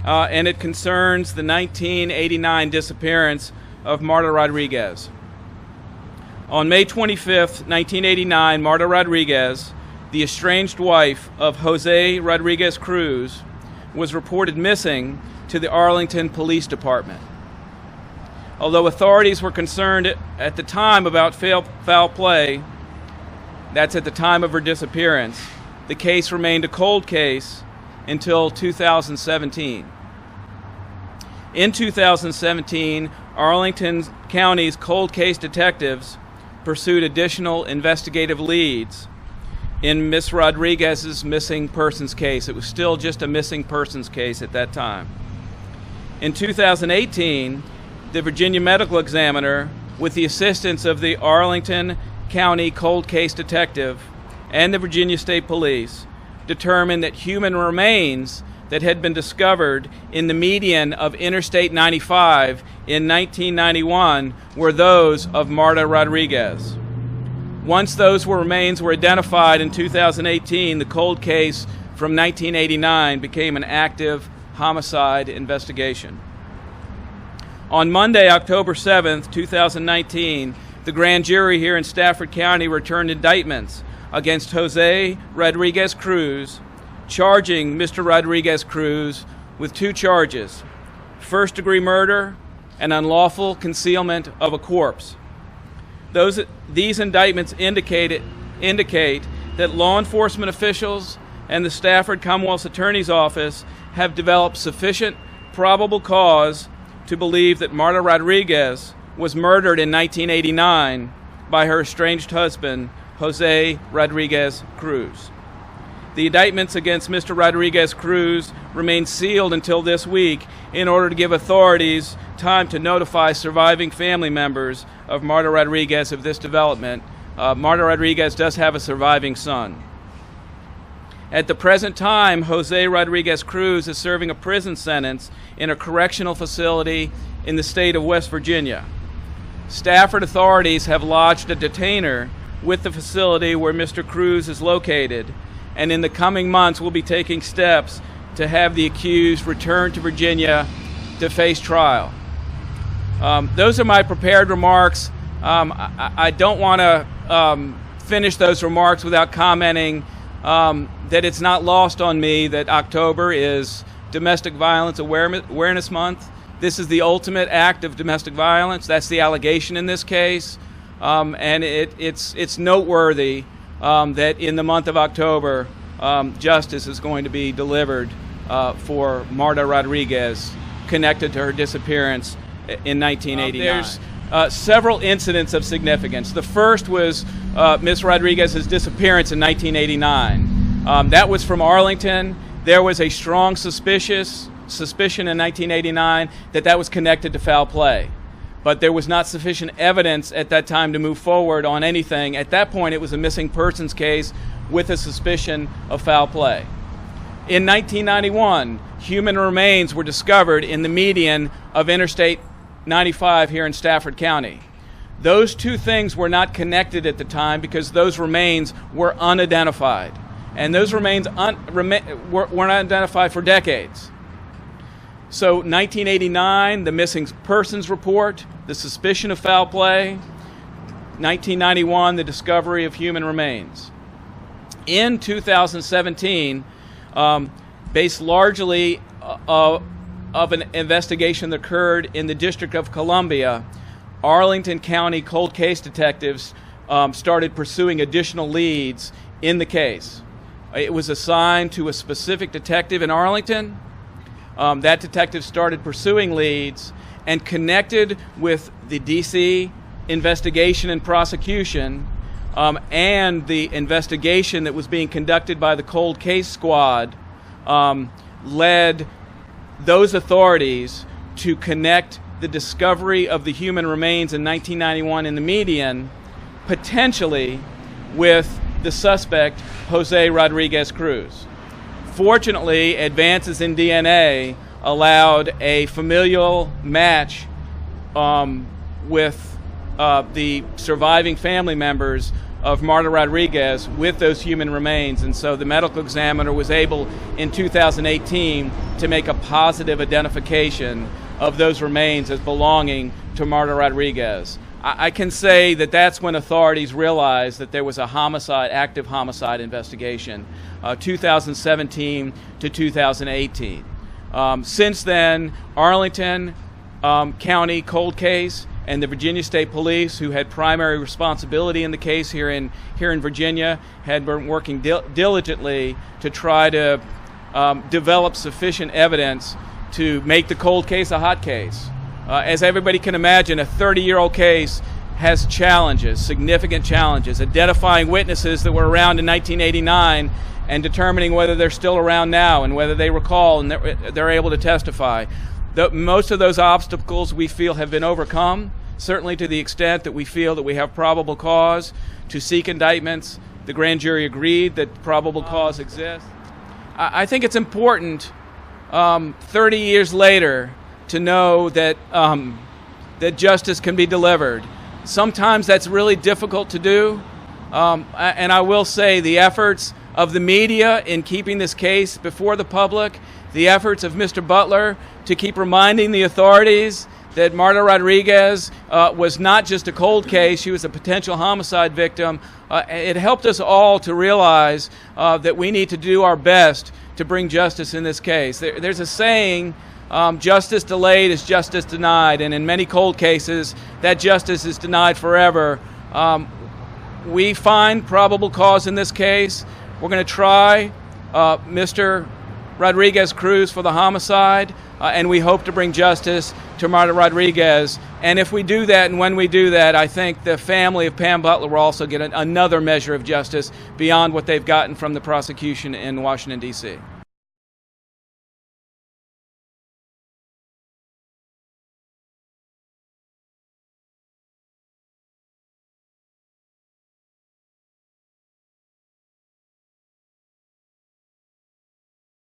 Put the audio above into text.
and it concerns the 1989 disappearance of Marta Rodriguez. On May 25th, 1989, Marta Rodriguez, the estranged wife of Jose Rodriguez-Cruz, was reported missing to the Arlington Police Department. Although authorities were concerned at the time about foul play, that's at the time of her disappearance, the case remained a cold case until 2017. In 2017, Arlington County's cold case detectives pursued additional investigative leads in Miss Rodriguez's missing persons case. It was still just a missing persons case at that time. In 2018, the Virginia medical examiner, with the assistance of the Arlington County cold case detective and the Virginia State Police, determined that human remains that had been discovered in the median of Interstate 95 in 1991 were those of Marta Rodriguez. Once those remains were identified in 2018, the cold case from 1989 became an active homicide investigation. On Monday, October 7th, 2019, the grand jury here in Stafford County returned indictments against Jose Rodriguez-Cruz, charging Mr. Rodriguez-Cruz with 2 charges: first-degree murder and unlawful concealment of a corpse. These indictments indicate that law enforcement officials and the Stafford Commonwealth's Attorney's Office have developed sufficient probable cause to believe that Marta Rodriguez was murdered in 1989 by her estranged husband, Jose Rodriguez-Cruz. The indictments against Mr. Rodriguez-Cruz remain sealed until this week in order to give authorities time to notify surviving family members of Marta Rodriguez of this development. Marta Rodriguez does have a surviving son. At the present time, Jose Rodriguez-Cruz is serving a prison sentence in a correctional facility in the state of West Virginia. Stafford authorities have lodged a detainer with the facility where Mr. Cruz is located, and in the coming months will be taking steps to have the accused returned to Virginia to face trial. Those are my prepared remarks. I don't want to finish those remarks without commenting that it's not lost on me that October is Domestic Violence Awareness Month. This is the ultimate act of domestic violence. That's the allegation in this case. And it's noteworthy that in the month of October, justice is going to be delivered for Marta Rodriguez connected to her disappearance in 1989. There's several incidents of significance. The first was Ms. Rodriguez's disappearance in 1989. That was from Arlington. There was a strong suspicion in 1989 that was connected to foul play. But there was not sufficient evidence at that time to move forward on anything. At that point, it was a missing persons case with a suspicion of foul play. In 1991, human remains were discovered in the median of Interstate 95 here in Stafford County. Those 2 things were not connected at the time because those remains were unidentified. And those remains were not identified for decades. So 1989, the missing persons report, the suspicion of foul play. 1991, the discovery of human remains. In 2017, based largely of an investigation that occurred in the District of Columbia, Arlington County cold case detectives started pursuing additional leads in the case. It was assigned to a specific detective in Arlington. That detective started pursuing leads and connected with the D.C. investigation and prosecution and the investigation that was being conducted by the cold case squad, led those authorities to connect the discovery of the human remains in 1991 in the median potentially with the suspect, Jose Rodriguez-Cruz. Fortunately, advances in DNA allowed a familial match with the surviving family members of Marta Rodriguez with those human remains. And so the medical examiner was able in 2018 to make a positive identification of those remains as belonging to Marta Rodriguez. I can say that that's when authorities realized that there was a homicide, active homicide investigation, 2017 to 2018. Since then, Arlington County cold case and the Virginia State Police, who had primary responsibility in the case here in Virginia, had been working diligently to try to develop sufficient evidence to make the cold case a hot case. As everybody can imagine, a 30-year-old case has challenges, significant challenges, identifying witnesses that were around in 1989 and determining whether they're still around now and whether they recall and they're able to testify. Most of those obstacles we feel have been overcome, certainly to the extent that we feel that we have probable cause to seek indictments. The grand jury agreed that probable cause exists. I think it's important 30 years later to know that that justice can be delivered. Sometimes that's really difficult to do, and I will say the efforts of the media in keeping this case before the public, the efforts of Mr. Butler to keep reminding the authorities that Marta Rodriguez was not just a cold case, she was a potential homicide victim. It helped us all to realize that we need to do our best to bring justice in this case. There's a saying, justice delayed is justice denied, and in many cold cases, that justice is denied forever. We find probable cause in this case. We're going to try Mr. Rodriguez-Cruz for the homicide, and we hope to bring justice to Marta Rodriguez. And if we do that, and when we do that, I think the family of Pam Butler will also get another measure of justice beyond what they've gotten from the prosecution in Washington, D.C.